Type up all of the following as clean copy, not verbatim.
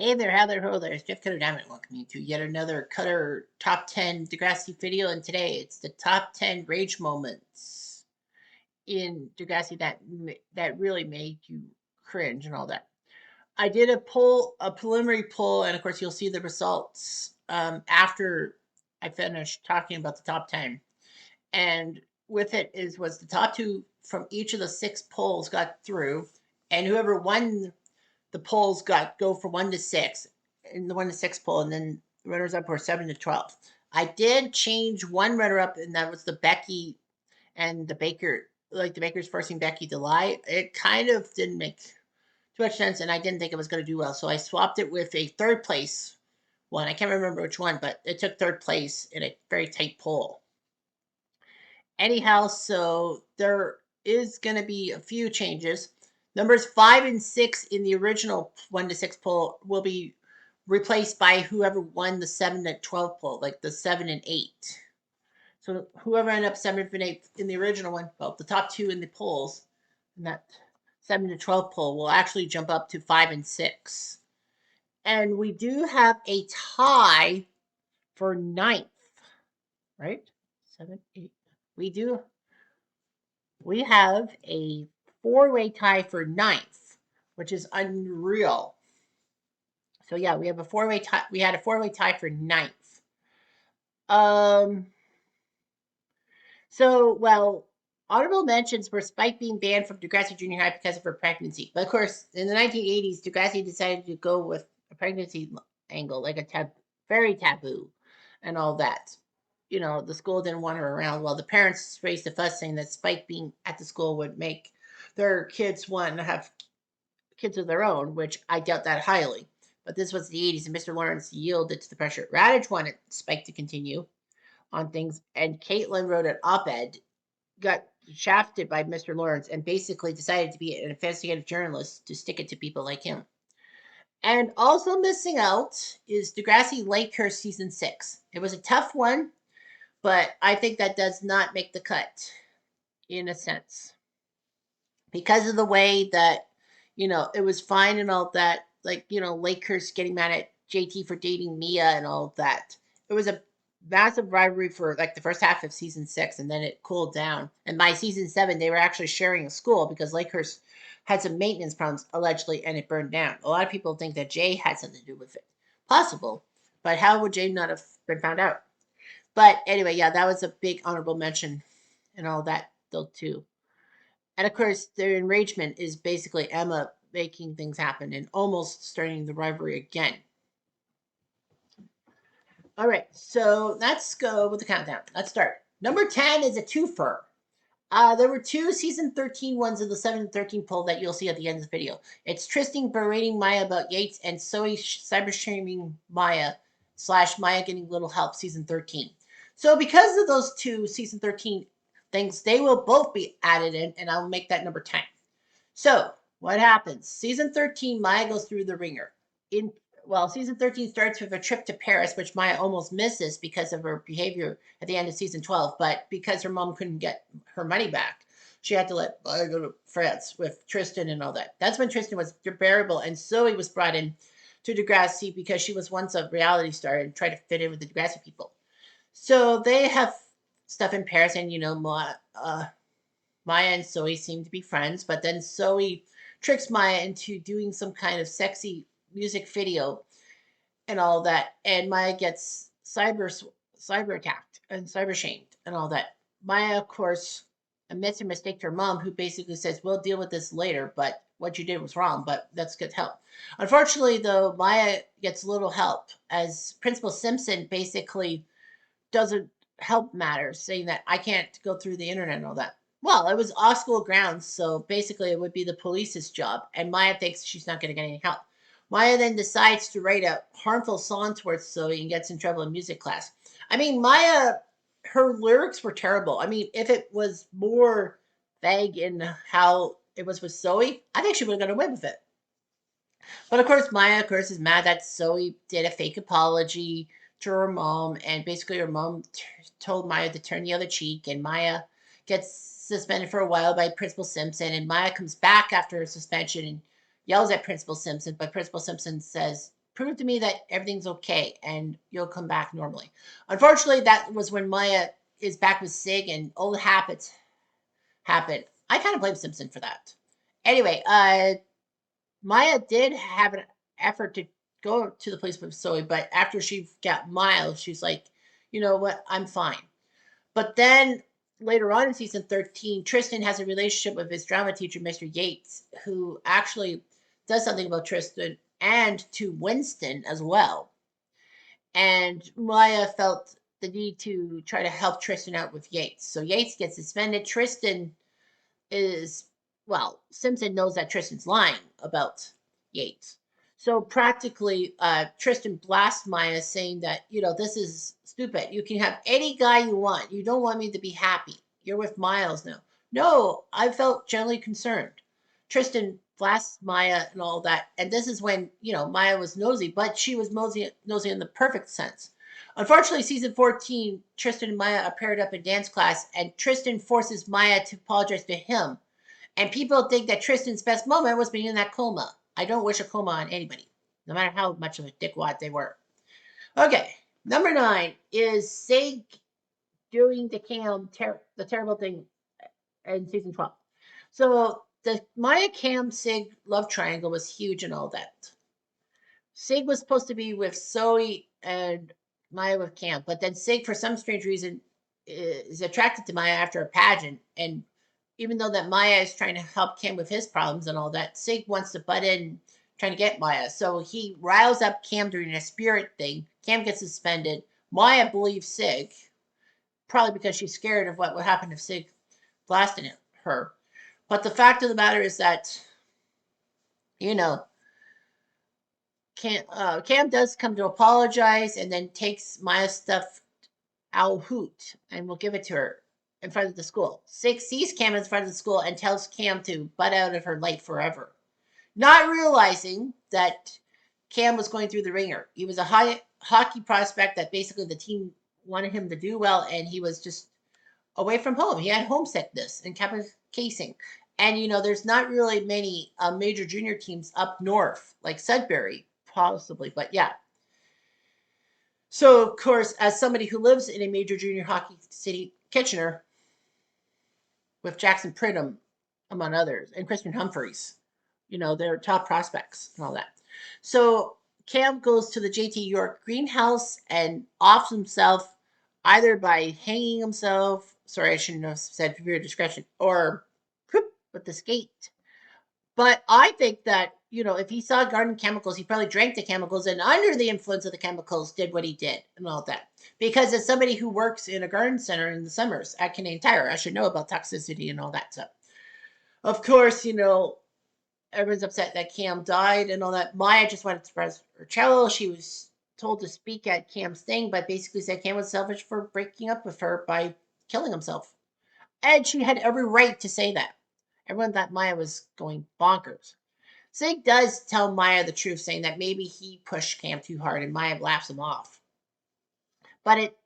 Hey there, how there, ho there. It's Jeff Cutter Diamond. Welcome you to yet another Cutter Top 10 Degrassi video. And today it's the top 10 rage moments in Degrassi that really made you cringe and all that. I did a preliminary poll, and of course you'll see the results after I finish talking about the top 10. And with it was the top two from each of the six polls got through, and whoever won the polls go from 1 to 6 in the 1 to 6 poll, and then the runners up were 7 to 12. I did change one runner up, and that was the Becky and the Baker, like the Baker's forcing Becky to lie. It kind of didn't make too much sense, and I didn't think it was going to do well, so I swapped it with a third place one. I can't remember which one, but it took third place in a very tight poll. Anyhow, so there is going to be a few changes. Numbers 5 and 6 in the original 1 to 6 poll will be replaced by whoever won the 7 to 12 poll, like the 7 and 8. So whoever ended up 7 and 8 in the original one, well, the top two in the polls, in that 7 to 12 poll will actually jump up to 5 and 6. And we do have a tie for ninth, right? 7, 8. We have a four-way tie for ninth, which is unreal. So yeah, we have a four-way tie. We had a four-way tie for ninth. So honorable mentions were Spike being banned from Degrassi Junior High because of her pregnancy. But of course, in the 1980s, Degrassi decided to go with a pregnancy angle, like very taboo, and all that. You know, the school didn't want her around. Well, the parents raised a fuss saying that Spike being at the school would make their kids want to have kids of their own, which I doubt that highly. But this was the 80s, and Mr. Lawrence yielded to the pressure. Radich wanted Spike to continue on things, and Caitlin wrote an op-ed, got shafted by Mr. Lawrence, and basically decided to be an investigative journalist to stick it to people like him. And also missing out is Degrassi Lakehurst season 6. It was a tough one, but I think that does not make the cut in a sense because of the way that it was fine and all that. Like Lakehurst getting mad at JT for dating Mia and all of that. It was a massive rivalry for like the first half of season 6, and then it cooled down. And by season 7, they were actually sharing a school because Lakehurst had some maintenance problems allegedly, and it burned down. A lot of people think that Jay had something to do with it. Possible, but how would Jay not have been found out? But anyway, yeah, that was a big honorable mention and all that though too. And of course, their enragement is basically Emma making things happen and almost starting the rivalry again. All right, so let's go with the countdown. Let's start. Number 10 is a twofer. There were two season 13 ones in the 7 and 13 poll that you'll see at the end of the video. It's Tristan berating Maya about Yates and Zoe cyber shaming Maya / Maya getting little help season 13. So because of those two season 13 things, they will both be added in, and I'll make that number 10. So what happens? Season 13, Maya goes through the ringer. Season 13 starts with a trip to Paris, which Maya almost misses because of her behavior at the end of season 12. But because her mom couldn't get her money back, she had to let Maya go to France with Tristan and all that. That's when Tristan was bearable, and Zoe was brought in to Degrassi because she was once a reality star and tried to fit in with the Degrassi people. So they have stuff in Paris, and Maya and Zoe seem to be friends, but then Zoe tricks Maya into doing some kind of sexy music video and all that, and Maya gets cyber attacked and cyber shamed and all that. Maya, of course, admits her mistake to her mom, who basically says, "We'll deal with this later, but what you did was wrong, but let's get help." Unfortunately, though, Maya gets little help as Principal Simpson basically doesn't help matters, saying that I can't go through the internet and all that. Well, it was off school grounds, so basically it would be the police's job, and Maya thinks she's not going to get any help. Maya then decides to write a harmful song towards Zoe and gets in trouble in music class. I mean, Maya, her lyrics were terrible. I mean, if it was more vague in how it was with Zoe, I think she would have got away with it. But of course, Maya, of course, is mad that Zoe did a fake apology to her mom, and basically her mom told Maya to turn the other cheek, and Maya gets suspended for a while by Principal Simpson, and Maya comes back after her suspension and yells at Principal Simpson, but Principal Simpson says prove to me that everything's okay and you'll come back normally. Unfortunately, that was when Maya is back with Sig and old habits happen. I kind of blame Simpson for that. Anyway, Maya did have an effort to go to the place with Zoe, but after she got Miles, she's like, you know what, I'm fine. But then later on in season 13, Tristan has a relationship with his drama teacher, Mr. Yates, who actually does something about Tristan and to Winston as well. And Maya felt the need to try to help Tristan out with Yates. So Yates gets suspended. Tristan is, well, Simpson knows that Tristan's lying about Yates. So practically, Tristan blasts Maya saying that, this is stupid. You can have any guy you want. You don't want me to be happy. You're with Miles now. No, I felt generally concerned. Tristan blasts Maya and all that. And this is when, Maya was nosy, but she was nosy in the perfect sense. Unfortunately, season 14, Tristan and Maya are paired up in dance class, and Tristan forces Maya to apologize to him. And people think that Tristan's best moment was being in that coma. I don't wish a coma on anybody, no matter how much of a dickwad they were. Okay, number 9 is Sig doing to Cam the terrible thing in season 12. So the Maya Cam Sig love triangle was huge and all that. Sig was supposed to be with Zoe and Maya with Cam, but then Sig, for some strange reason, is attracted to Maya after a pageant. And even though that Maya is trying to help Cam with his problems and all that, Sig wants to butt in, trying to get Maya. So he riles up Cam during a spirit thing. Cam gets suspended. Maya believes Sig, probably because she's scared of what would happen if Sig blasted her. But the fact of the matter is that, you know, Cam does come to apologize and then takes Maya's stuff out hoot and will give it to her in front of the school. Sig sees Cam in front of the school and tells Cam to butt out of her life forever, not realizing that Cam was going through the ringer. He was a high hockey prospect that basically the team wanted him to do well, and he was just away from home. He had homesickness and kept casing. And there's not really many major junior teams up north, like Sudbury, possibly, but yeah. So, of course, as somebody who lives in a major junior hockey city, Kitchener, with Jackson Pridham, among others, and Christian Humphreys, they're top prospects and all that. So, Cam goes to the JT York greenhouse and offs himself either by hanging himself. Sorry, I shouldn't have said severe discretion, or with the skate. But I think that, if he saw garden chemicals, he probably drank the chemicals and under the influence of the chemicals did what he did and all that. Because as somebody who works in a garden center in the summers at Canadian Tire, I should know about toxicity and all that stuff. Of course, everyone's upset that Cam died and all that. Maya just wanted to surprise her cello. She was told to speak at Cam's thing, but basically said Cam was selfish for breaking up with her by killing himself. And she had every right to say that. Everyone thought Maya was going bonkers. Sig does tell Maya the truth, saying that maybe he pushed Cam too hard and Maya laughs him off. But it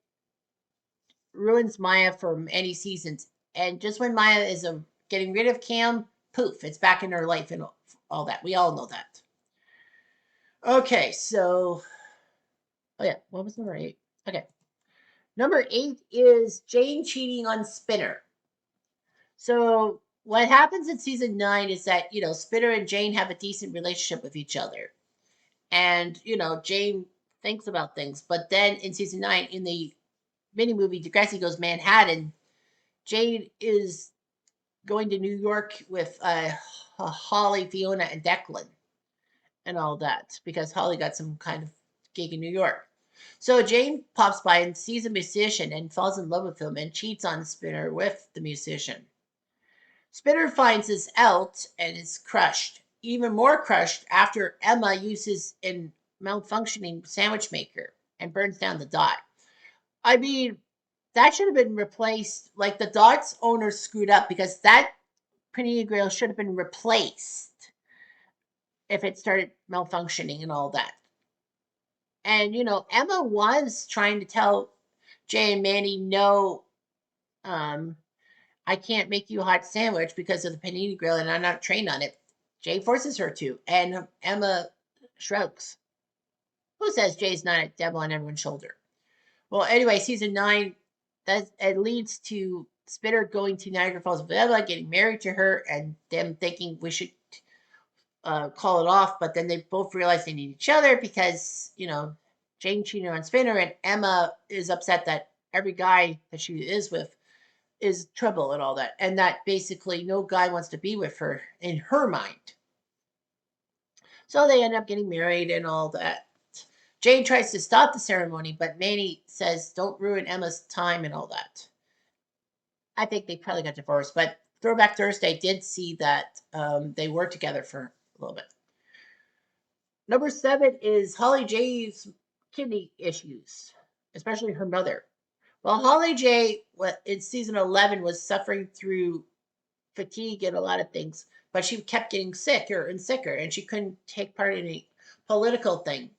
ruins Maya for many seasons. And just when Maya is getting rid of Cam, poof, it's back in her life and all that. We all know that. Okay, so, oh yeah, what was number 8? Okay. Number 8 is Jane cheating on Spinner. So what happens in season 9 is that, Spinner and Jane have a decent relationship with each other. And, Jane thinks about things. But then in season 9, in the mini movie Degrassi Goes Manhattan, Jane is going to New York with Holly, Fiona, and Declan and all that because Holly got some kind of gig in New York. So Jane pops by and sees a musician and falls in love with him and cheats on Spinner with the musician. Spinner finds this out and is crushed, even more crushed after Emma uses a malfunctioning sandwich maker and burns down the dot. I mean, that should have been replaced. Like the dot's owner screwed up because that Panini Grail should have been replaced if it started malfunctioning and all that. And Emma was trying to tell Jay and Manny, no, I can't make you a hot sandwich because of the panini grill and I'm not trained on it. Jay forces her to, and Emma shrugs. Who says Jay's not a devil on everyone's shoulder? Well, anyway, season 9, that it leads to Spitter going to Niagara Falls with Emma, getting married to her, and them thinking we should call it off. But then they both realize they need each other because, Jane cheated on Spinner, and Emma is upset that every guy that she is with is trouble and all that. And that basically no guy wants to be with her in her mind. So they end up getting married and all that. Jane tries to stop the ceremony, but Manny says, don't ruin Emma's time and all that. I think they probably got divorced, but Throwback Thursday did see that they were together for a little bit. Number 7 is Holly J's kidney issues, especially her mother. Well, Holly J in season 11 was suffering through fatigue and a lot of things, but she kept getting sicker and sicker, and she couldn't take part in a political thing.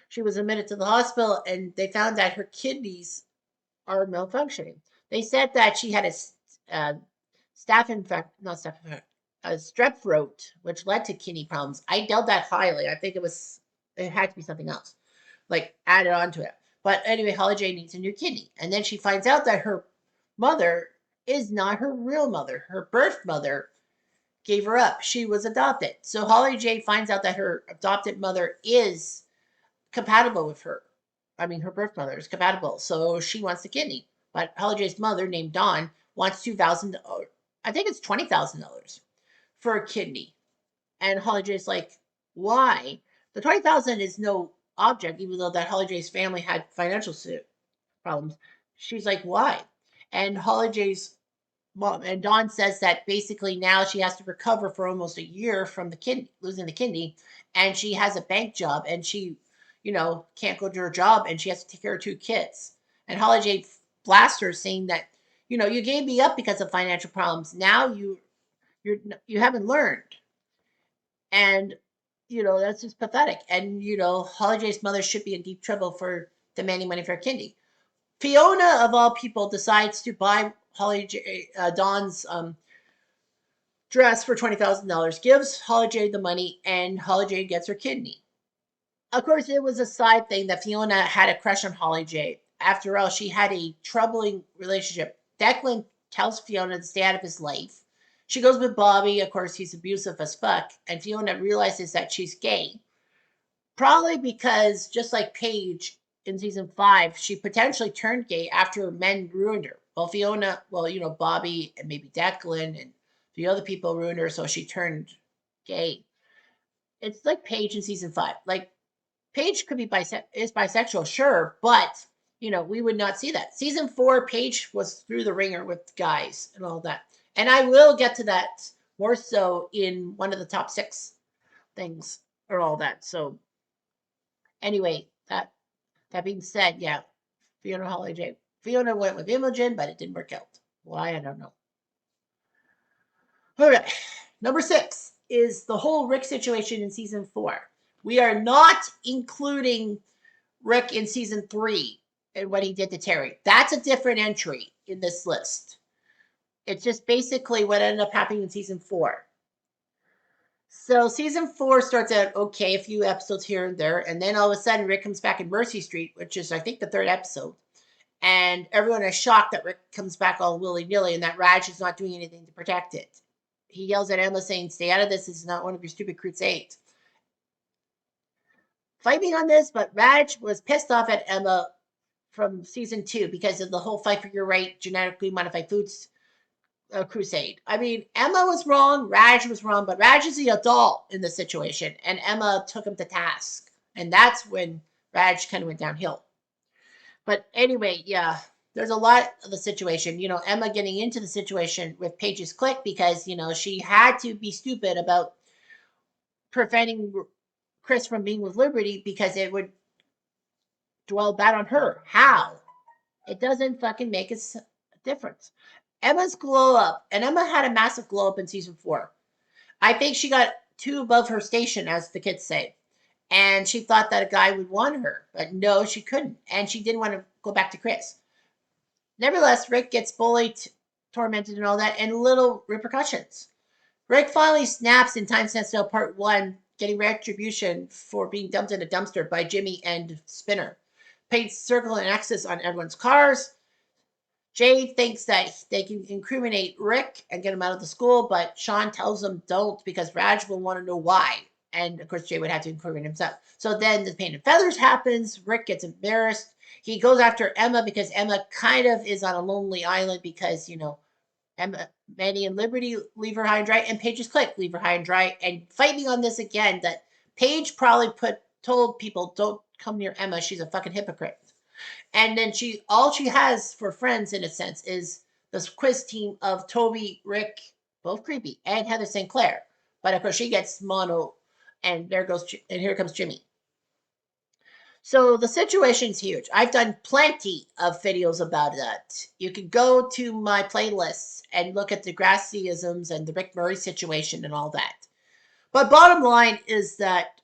She was admitted to the hospital, and they found that her kidneys are malfunctioning. They said that she had a staph infect, not staph infect, a strep throat, which led to kidney problems. I doubt that highly. I think it had to be something else, like added on to it. But anyway, Holly J needs a new kidney. And then she finds out that her mother is not her real mother. Her birth mother gave her up. She was adopted. So Holly J finds out that her adopted mother is compatible with her. I mean, her birth mother is compatible. So she wants the kidney. But Holly J's mother, named Dawn, wants $2,000. I think it's $20,000 for a kidney. And Holly J's like, why? The 20,000 is no object, even though that Holly J's family had financial problems. She's like, why? And Holly J's mom and Dawn says that basically now she has to recover for almost a year from the kidney, losing the kidney, and she has a bank job, and she, can't go to her job, and she has to take care of 2 kids. And Holly J blasts her, saying that, you gave me up because of financial problems. Now you haven't learned. And, that's just pathetic. And, Holly J's mother should be in deep trouble for demanding money for a kidney. Fiona, of all people, decides to buy Holly J, Dawn's dress for $20,000, gives Holly J the money, and Holly J gets her kidney. Of course, it was a side thing that Fiona had a crush on Holly J. After all, she had a troubling relationship. Declan tells Fiona to stay out of his life. She goes with Bobby. Of course, he's abusive as fuck. And Fiona realizes that she's gay. Probably because, just like Paige in season 5, she potentially turned gay after men ruined her. Well, Fiona, Bobby and maybe Declan and the other people ruined her, so she turned gay. It's like Paige in season 5. Like, Paige could be bisexual, sure, but we would not see that. Season 4, Paige was through the ringer with guys and all that. And I will get to that more so in one of the top 6 things or all that. So anyway, that being said, yeah, Fiona Holly J. Fiona went with Imogen, but it didn't work out. Why? I don't know. Okay, number 6 is the whole Rick situation in season 4. We are not including Rick in season 3 and what he did to Terry. That's a different entry in this list. It's just basically what ended up happening in season 4. So season 4 starts out okay, a few episodes here and there, and then all of a sudden Rick comes back in Mercy Street, which is I think the 3rd episode, and everyone is shocked that Rick comes back all willy-nilly and that Raj is not doing anything to protect it. He yells at Emma saying, stay out of this. This is not one of your stupid crusades. Fight me on this, but Raj was pissed off at Emma from season 2 because of the whole fight for your right genetically modified foods crusade. I mean, Emma was wrong, Raj was wrong, but Raj is the adult in the situation, and Emma took him to task. And that's when Raj kind of went downhill. But anyway, yeah, there's a lot of the situation. Emma getting into the situation with Paige's clique because, she had to be stupid about preventing Chris from being with Liberty because it would dwell bad on her. How? It doesn't fucking make a difference. Emma's glow up, and Emma had a massive glow up in season 4. I think she got too above her station, as the kids say. And she thought that a guy would want her, but no, she couldn't. And she didn't want to go back to Chris. Nevertheless, Rick gets bullied, tormented, and all that, and little repercussions. Rick finally snaps in Time Stands Still Part 1, getting retribution for being dumped in a dumpster by Jimmy and Spinner. Paints circle and X's on everyone's cars. Jay thinks that they can incriminate Rick and get him out of the school, but Sean tells them don't because Raj will want to know why. And of course, Jay would have to incriminate himself. So then the paint and feathers happens. Rick gets embarrassed. He goes after Emma because Emma kind of is on a lonely island because, Emma, Manny, and Liberty leave her high and dry, and Paige's clique leave her high and dry. And fight me on this again that Paige probably told people don't come near Emma. She's a fucking hypocrite. And then all she has for friends in a sense is this quiz team of Toby, Rick, both creepy, and Heather St. Clair. But of course she gets mono, and here comes Jimmy. So the situation's huge. I've done plenty of videos about that. You can go to my playlists and look at the Degrassiisms and the Rick Murray situation and all that. But bottom line is that,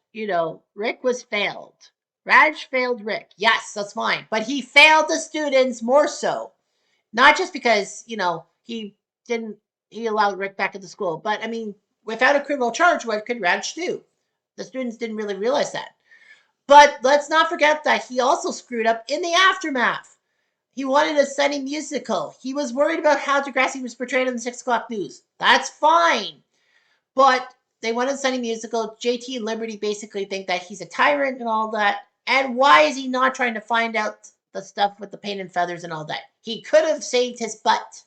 Rick was failed. Raj failed Rick. Yes, that's fine. But he failed the students more so. Not just because, he allowed Rick back into school. But I mean, without a criminal charge, what could Raj do? The students didn't really realize that. But let's not forget that he also screwed up in the aftermath. He wanted a Sunny musical. He was worried about how Degrassi was portrayed on the 6 o'clock news. That's fine. But they wanted a Sunny musical. JT and Liberty basically think that he's a tyrant and all that. And why is he not trying to find out the stuff with the paint and feathers and all that? He could have saved his butt.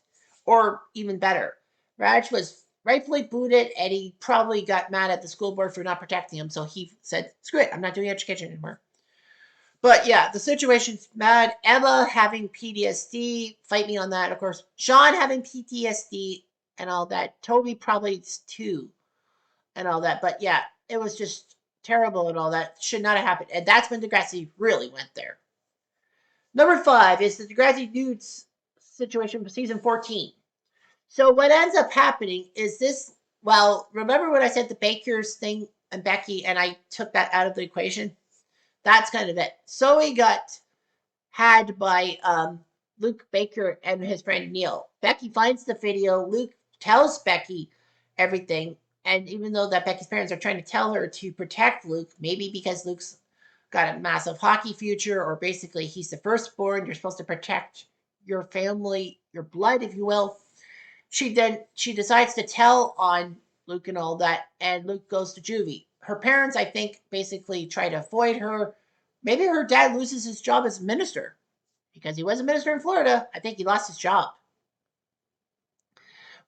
Or even better, Raj was rightfully booted, and he probably got mad at the school board for not protecting him. So he said, screw it, I'm not doing education anymore. But yeah, the situation's mad. Emma having PTSD, fight me on that, of course. Sean having PTSD and all that. Toby probably too, and all that. But yeah, it was just terrible and all that. Should not have happened. And that's when Degrassi really went there. Number 5 is the Degrassi Dudes situation for season 14. So what ends up happening is this. Well, remember when I said the Bakers thing and Becky, and I took that out of the equation? That's kind of it. Zoe got had by Luke Baker and his friend Neil. Becky finds the video. Luke tells Becky everything. And even though that Becky's parents are trying to tell her to protect Luke, maybe because Luke's got a massive hockey future, or basically he's the firstborn, you're supposed to protect your family, your blood, if you will. She decides to tell on Luke and all that, and Luke goes to juvie. Her parents, I think, basically try to avoid her. Maybe her dad loses his job as minister because he was a minister in Florida. I think he lost his job.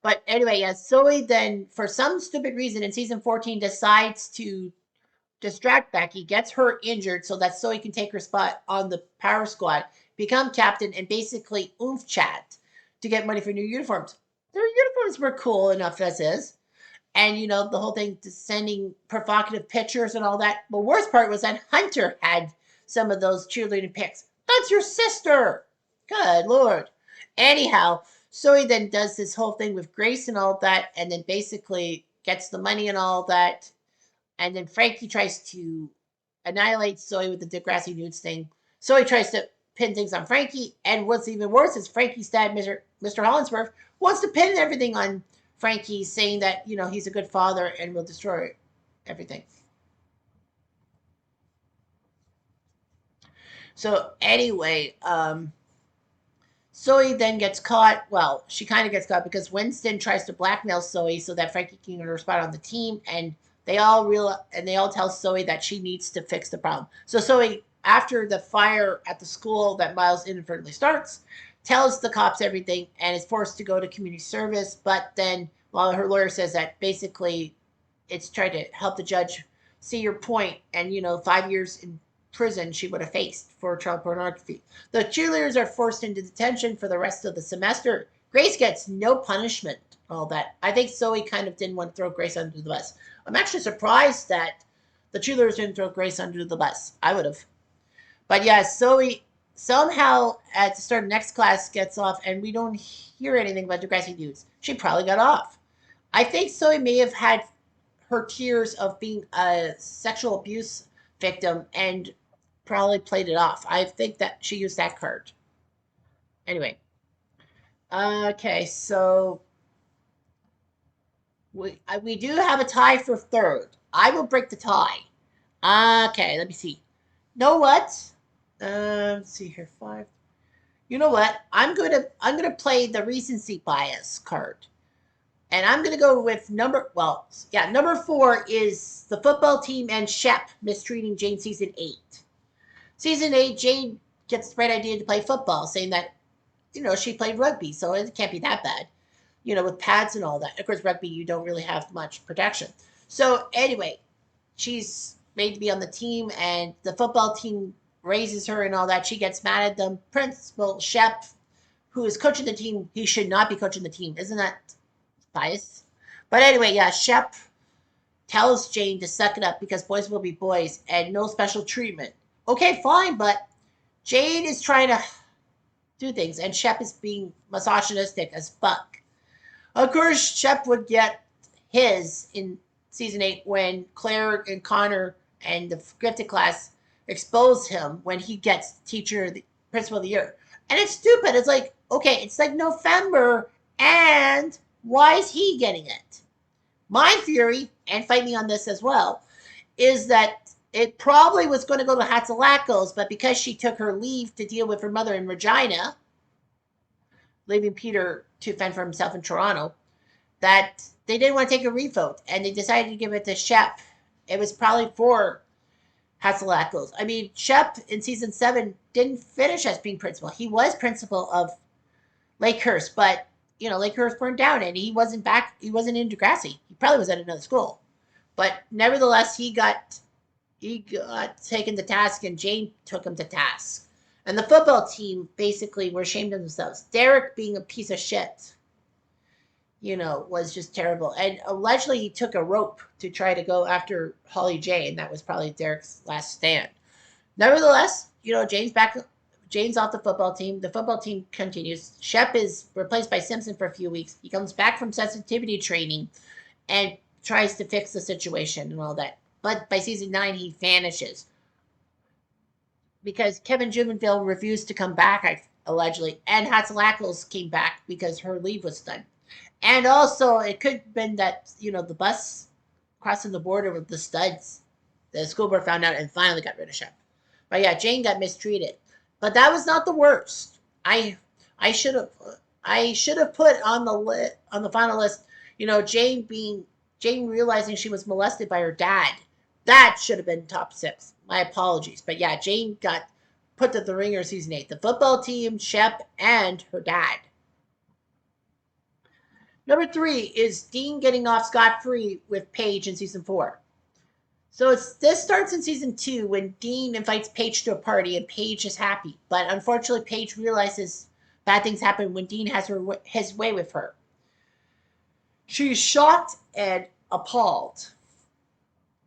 But anyway, yes, Zoe then, for some stupid reason in season 14, decides to distract Becky, gets her injured so that Zoe can take her spot on the power squad, become captain, and basically oomph chat to get money for new uniforms. Their uniforms were cool enough as is. And, the whole thing, sending provocative pictures and all that. The worst part was that Hunter had some of those cheerleading pics. That's your sister. Good Lord. Anyhow, so he then does this whole thing with Grace and all that, and then basically gets the money and all that. And then Frankie tries to annihilate Zoe with the Degrassi Nudes thing. Zoe tries to pin things on Frankie. And what's even worse is Frankie's dad, Mr. Hollinsworth, wants to pin everything on Frankie, saying that, he's a good father and will destroy everything. So anyway, Zoe then gets caught. Well, she kind of gets caught because Winston tries to blackmail Zoe so that Frankie can get her spot on the team, and they all tell Zoe that she needs to fix the problem. So Zoe, after the fire at the school that Miles inadvertently starts, tells the cops everything and is forced to go to community service. But then, while her lawyer says that basically it's trying to help the judge see your point, and 5 years in prison she would have faced for child pornography. The cheerleaders are forced into detention for the rest of the semester. Grace gets no punishment. All that. I think Zoe kind of didn't want to throw Grace under the bus. I'm actually surprised that the cheerleaders didn't throw Grace under the bus. I would have. But yeah, Zoe somehow at the start of next class gets off, and we don't hear anything about Degrassi Dudes. She probably got off. I think Zoe may have had her tears of being a sexual abuse victim and probably played it off. I think that she used that card. Anyway. Okay, so we do have a tie for third. I will break the tie. Okay, let me see. Know what? Let's see here. 5. You know what? I'm gonna play the recency bias card. And I'm gonna go with number 4 is the football team and Shep mistreating Jane season 8. Season 8, Jane gets the bright idea to play football, saying that, she played rugby, so it can't be that bad, with pads and all that. Of course, rugby, you don't really have much protection. So anyway, she's made to be on the team, and the football team raises her and all that. She gets mad at them. Principal Shep, who is coaching the team, he should not be coaching the team. Isn't that bias? But anyway, yeah, Shep tells Jane to suck it up because boys will be boys and no special treatment. Okay, fine, but Jane is trying to do things, and Shep is being misogynistic as fuck. Of course, Shep would get his in season 8 when Claire and Connor and the gifted class expose him when he gets principal of the year. And it's stupid. It's like, okay, it's like November, and why is he getting it? My theory, and fight me on this as well, is that it probably was going to go to Hatzalakos, but because she took her leave to deal with her mother in Regina, leaving Peter to fend for himself in Toronto, that they didn't want to take a revote, and they decided to give it to Shep. It was probably for Hatzalakos. I mean, Shep in season 7 didn't finish as being principal. He was principal of Lakehurst, but Lakehurst burned down, and he wasn't back. He wasn't in Degrassi. He probably was at another school, but nevertheless, he got taken to task, and Jane took him to task. And the football team basically were ashamed of themselves. Derek, being a piece of shit, was just terrible. And allegedly, he took a rope to try to go after Holly J, and that was probably Derek's last stand. Nevertheless, Jane's back. Jane's off the football team. The football team continues. Shep is replaced by Simpson for a few weeks. He comes back from sensitivity training and tries to fix the situation and all that. But by season 9, he vanishes because Kevin Jubenville refused to come back, allegedly, and Hatzalakos came back because her leave was done. And also, it could have been that, the bus crossing the border with the studs, the school board found out and finally got rid of Shep. But yeah, Jane got mistreated. But that was not the worst. I should have put on the final list, Jane realizing she was molested by her dad. That should have been top 6. My apologies. But yeah, Jane got put to the ringer season 8. The football team, Shep, and her dad. Number 3 is Dean getting off scot-free with Paige in season 4. So this starts in season 2 when Dean invites Paige to a party and Paige is happy. But unfortunately, Paige realizes bad things happen when Dean has his way with her. She's shocked and appalled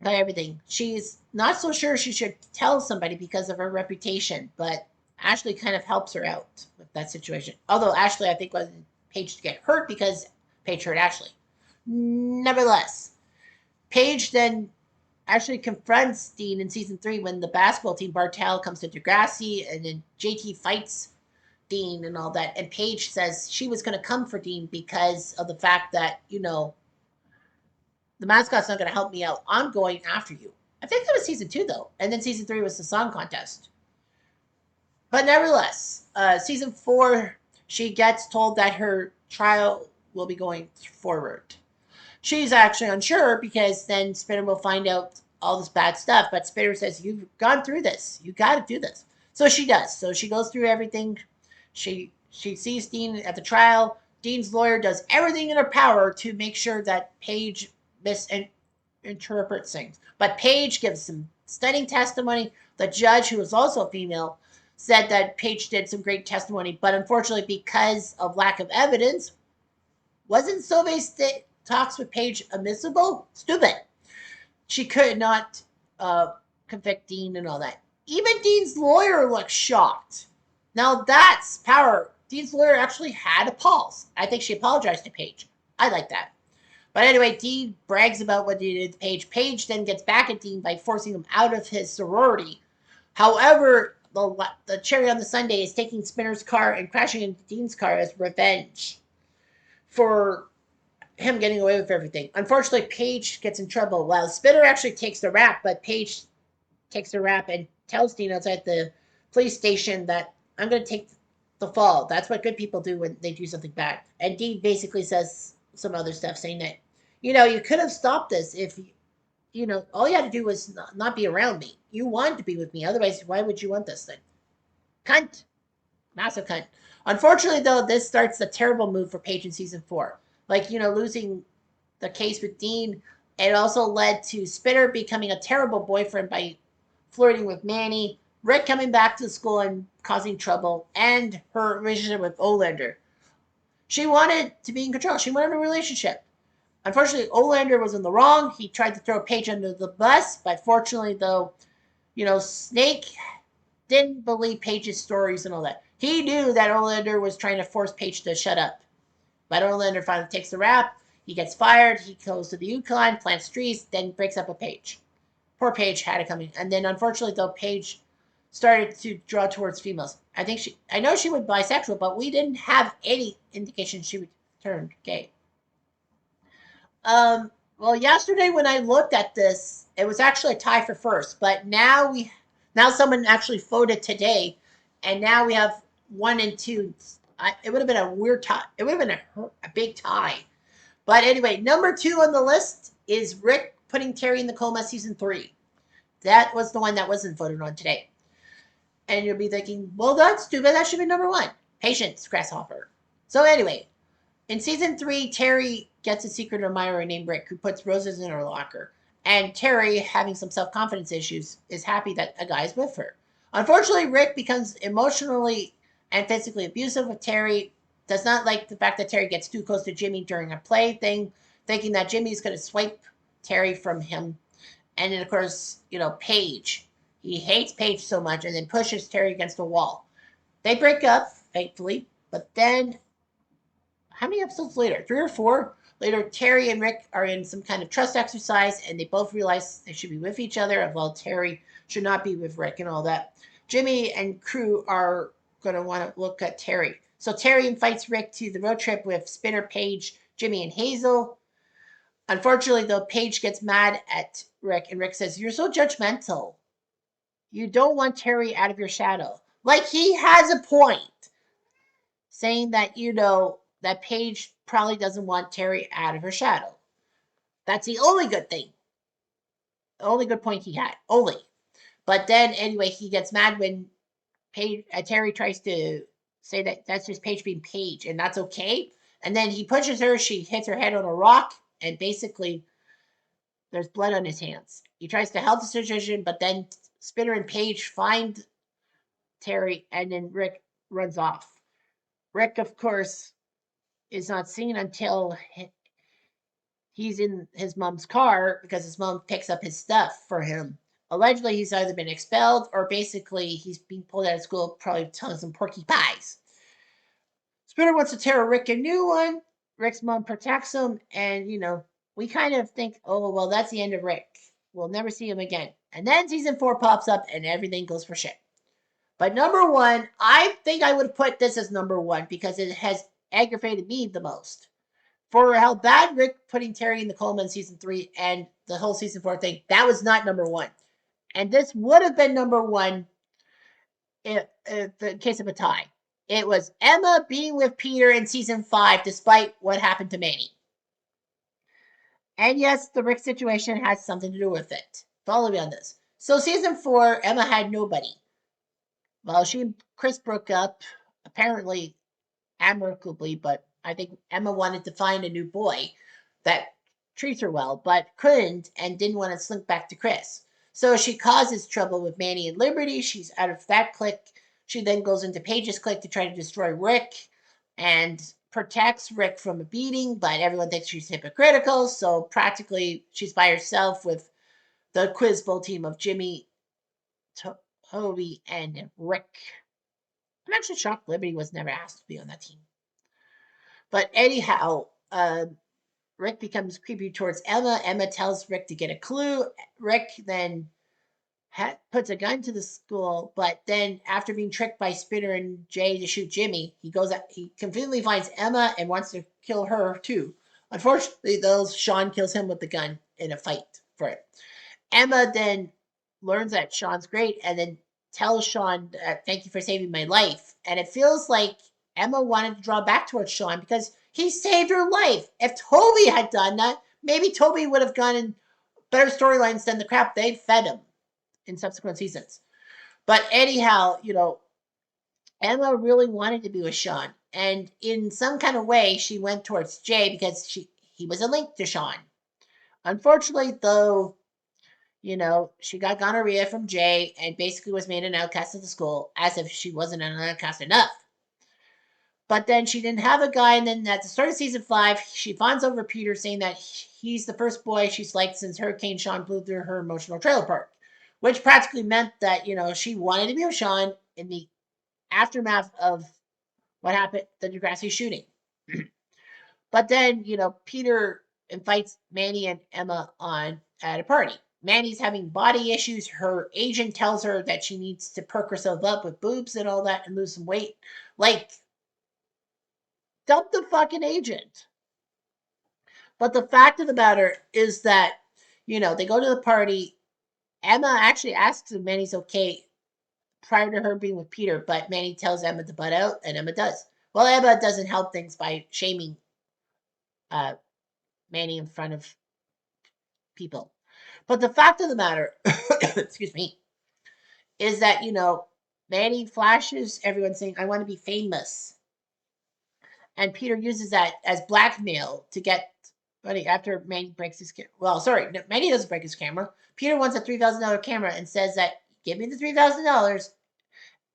by everything. She's not so sure she should tell somebody because of her reputation, but Ashley kind of helps her out with that situation. Although Ashley, I think, wanted Paige to get hurt because Paige hurt Ashley. Nevertheless, Paige then actually confronts Dean in season 3 when the basketball team, Bartel, comes to Degrassi, and then JT fights Dean and all that. And Paige says she was going to come for Dean because of the fact that, the mascot's not going to help me out. I'm going after you. I think that was season 2, though. And then season 3 was the song contest. But nevertheless, season 4, she gets told that her trial will be going forward. She's actually unsure because then Spinner will find out all this bad stuff. But Spinner says, you've gone through this. You got to do this. So she does. So she goes through everything. She sees Dean at the trial. Dean's lawyer does everything in her power to make sure that Paige misinterprets things. But Paige gives some stunning testimony. The judge, who is also a female, said that Paige did some great testimony. But unfortunately, because of lack of evidence, wasn't Sauve's talks with Paige admissible? Stupid. She could not convict Dean and all that. Even Dean's lawyer looked shocked. Now that's power. Dean's lawyer actually had a pulse. I think she apologized to Paige. I like that. But anyway, Dean brags about what he did to Paige. Paige then gets back at Dean by forcing him out of his sorority. However, the cherry on the sundae is taking Spinner's car and crashing into Dean's car as revenge for him getting away with everything. Unfortunately, Paige gets in trouble. Well, Spinner actually takes the rap, but Paige takes the rap and tells Dean outside the police station that I'm going to take the fall. That's what good people do when they do something bad. And Dean basically says some other stuff saying that, you could have stopped this if, all you had to do was not be around me. You wanted to be with me. Otherwise, why would you want this thing? Cunt. Massive cunt. Unfortunately, though, this starts a terrible move for Paige in season 4. Like, losing the case with Dean. It also led to Spinner becoming a terrible boyfriend by flirting with Manny, Rick coming back to school and causing trouble, and her relationship with Olander. She wanted to be in control. She wanted a relationship. Unfortunately, Olander was in the wrong. He tried to throw Paige under the bus, but fortunately, though, Snake didn't believe Paige's stories and all that. He knew that Olander was trying to force Paige to shut up. But Olander finally takes the rap. He gets fired. He goes to the Yukon, plants trees, then breaks up with Paige. Poor Paige had it coming. And then, unfortunately, though, Paige started to draw towards females. I know she was bisexual, but we didn't have any indication she would turn gay. Well, yesterday when I looked at this, it was actually a tie for first. But now someone actually voted today, and now we have 1 and 2. It would have been a weird tie. It would have been a big tie. But anyway, number 2 on the list is Rick putting Terry in the coma season 3. That was the one that wasn't voted on today. And you'll be thinking, well, that's stupid. That should be number 1. Patience, Grasshopper. So anyway, in season 3, Terry gets a secret admirer named Rick who puts roses in her locker. And Terry, having some self-confidence issues, is happy that a guy is with her. Unfortunately, Rick becomes emotionally and physically abusive with Terry, does not like the fact that Terry gets too close to Jimmy during a play thing, thinking that Jimmy's going to swipe Terry from him. And then, of course, Paige. He hates Paige so much and then pushes Terry against the wall. They break up, thankfully, but then, how many episodes later? 3 or 4? Later, Terry and Rick are in some kind of trust exercise, and they both realize they should be with each other, and while Terry should not be with Rick and all that. Jimmy and crew are going to want to look at Terry. So Terry invites Rick to the road trip with Spinner, Paige, Jimmy, and Hazel. Unfortunately, though, Paige gets mad at Rick, and Rick says, "You're so judgmental. You don't want Terry out of your shadow." Like, he has a point, saying that, that Paige probably doesn't want Terry out of her shadow. That's the only good thing. The only good point he had. Only. But then, anyway, he gets mad when Terry tries to say that that's just Paige being Paige, and that's okay. And then he pushes her. She hits her head on a rock, and basically there's blood on his hands. He tries to help the situation, but then Spinner and Paige find Terry, and then Rick runs off. Rick, of course, is not seen until he's in his mom's car because his mom picks up his stuff for him. Allegedly, he's either been expelled or basically he's being pulled out of school, probably telling some porky pies. Spinner wants to tear Rick a new one. Rick's mom protects him, and we kind of think, oh, well, that's the end of Rick. We'll never see him again. And then season 4 pops up, and everything goes for shit. But number 1, I think I would put this as number 1 because it has aggravated me the most. For how bad Rick putting Terry in the coma in season 3 and the whole season 4 thing, that was not number 1. And this would have been number 1 in case of a tie. It was Emma being with Peter in season 5 despite what happened to Manny. And yes, the Rick situation has something to do with it. Follow me on this. So season 4, Emma had nobody. Well, she and Chris broke up, apparently amicably, but I think Emma wanted to find a new boy that treats her well, but couldn't and didn't want to slink back to Chris. So she causes trouble with Manny and Liberty. She's out of that clique. She then goes into Paige's clique to try to destroy Rick and protects Rick from a beating, but everyone thinks she's hypocritical. So practically she's by herself with the Quiz Bowl team of Jimmy, Toby, and Rick. I'm actually shocked Liberty was never asked to be on that team. But anyhow, Rick becomes creepy towards Emma. Emma tells Rick to get a clue. Rick then puts a gun to the school, but then after being tricked by Spinner and Jay to shoot Jimmy, he goes out, he conveniently finds Emma and wants to kill her too. Unfortunately, though, Sean kills him with the gun in a fight for it. Emma then learns that Sean's great and then tells Sean, thank you for saving my life. And it feels like Emma wanted to draw back towards Sean because he saved her life. If Toby had done that, maybe Toby would have gone in better storylines than the crap they fed him in subsequent seasons. But anyhow, Emma really wanted to be with Sean. And in some kind of way, she went towards Jay because he was a link to Sean. Unfortunately, though, she got gonorrhea from Jay and basically was made an outcast of the school, as if she wasn't an outcast enough. But then she didn't have a guy, and then at the start of season 5, she fawns over Peter, saying that he's the first boy she's liked since Hurricane Sean blew through her emotional trailer park, which practically meant that, she wanted to be with Sean in the aftermath of what happened, the Degrassi shooting. But then, Peter invites Manny and Emma on at a party. Manny's having body issues. Her agent tells her that she needs to perk herself up with boobs and all that and lose some weight. Like, dump the fucking agent. But the fact of the matter is that, they go to the party. Emma actually asks if Manny's okay prior to her being with Peter, but Manny tells Emma to butt out, and Emma does. Well, Emma doesn't help things by shaming Manny in front of people. But the fact of the matter, excuse me, is that, Manny flashes everyone saying, I want to be famous. And Peter uses that as blackmail to get money after Manny breaks his camera. Well, sorry, no, Manny doesn't break his camera. Peter wants a $3,000 camera and says that, give me the $3,000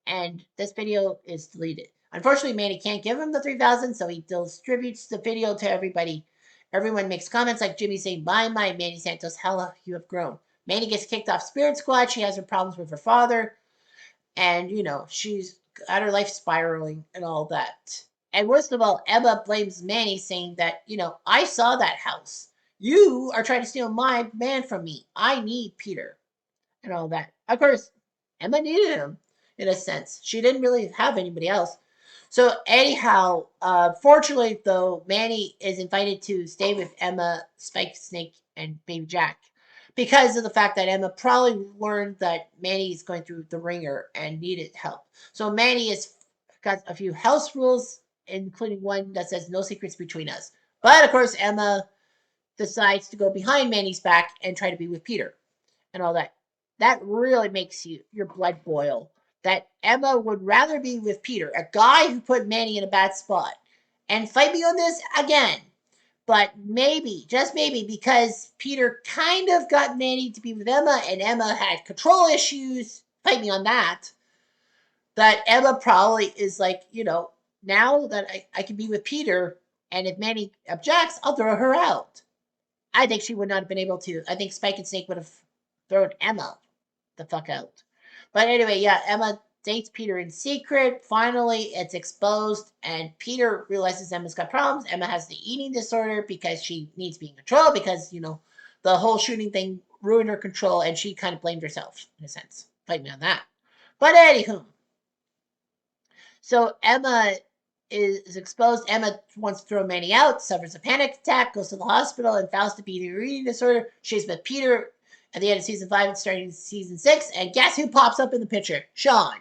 and this video is deleted. Unfortunately, Manny can't give him the $3,000, so he distributes the video to everybody. Everyone makes comments like Jimmy saying, bye, my Manny Santos, hella, you have grown. Manny gets kicked off Spirit Squad. She has her problems with her father. And, she's got her life spiraling and all that. And worst of all, Emma blames Manny, saying that, I saw that house. You are trying to steal my man from me. I need Peter and all that. Of course, Emma needed him in a sense. She didn't really have anybody else. So anyhow, fortunately though, Manny is invited to stay with Emma, Spike, Snake, and Baby Jack because of the fact that Emma probably learned that Manny is going through the ringer and needed help. So Manny has got a few house rules, including one that says no secrets between us. But of course, Emma decides to go behind Manny's back and try to be with Peter and all that. That really makes your blood boil. That Emma would rather be with Peter, a guy who put Manny in a bad spot. And fight me on this again. But maybe, just maybe, because Peter kind of got Manny to be with Emma and Emma had control issues, fight me on that, that Emma probably is like, now that I can be with Peter, and if Manny objects, I'll throw her out. I think she would not have been able to. I think Spike and Snake would have thrown Emma the fuck out. But anyway, yeah, Emma dates Peter in secret. Finally, it's exposed, and Peter realizes Emma's got problems. Emma has the eating disorder because she needs to be in control because, the whole shooting thing ruined her control, and she kind of blamed herself, in a sense. Fight me on that. But anywho, so Emma is exposed. Emma wants to throw Manny out, suffers a panic attack, goes to the hospital, and fails to beat her eating disorder. She's with Peter at the end of season 5 and starting season 6. And guess who pops up in the picture? Sean.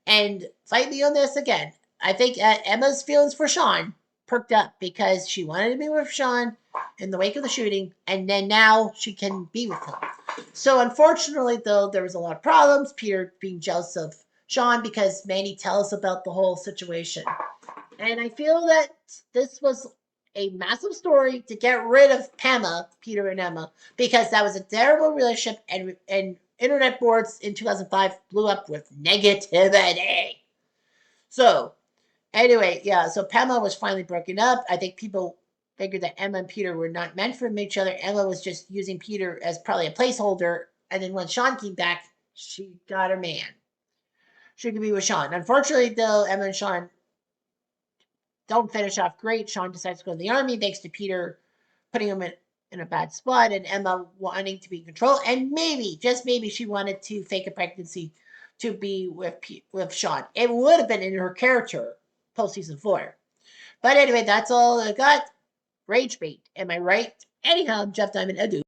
And fight me on this again. I think Emma's feelings for Sean perked up because she wanted to be with Sean in the wake of the shooting, and then now she can be with him. So unfortunately, though, there was a lot of problems. Peter being jealous of Sean because Manny tells about the whole situation. And I feel that this was a massive story to get rid of Pema, Peter and Emma, because that was a terrible relationship, and internet boards in 2005 blew up with negativity. So, anyway, yeah, so Pema was finally broken up. I think people figured that Emma and Peter were not meant for each other. Emma was just using Peter as probably a placeholder, and then when Sean came back, she got her man. She could be with Sean. Unfortunately, though, Emma and Sean don't finish off great. Sean decides to go to the army thanks to Peter putting him in a bad spot and Emma wanting to be in control. And maybe, just maybe, she wanted to fake a pregnancy to be with Sean. It would have been in her character post season 4. But anyway, that's all I got Rage bait. Am I right? Anyhow, Jeff Diamond, adieu.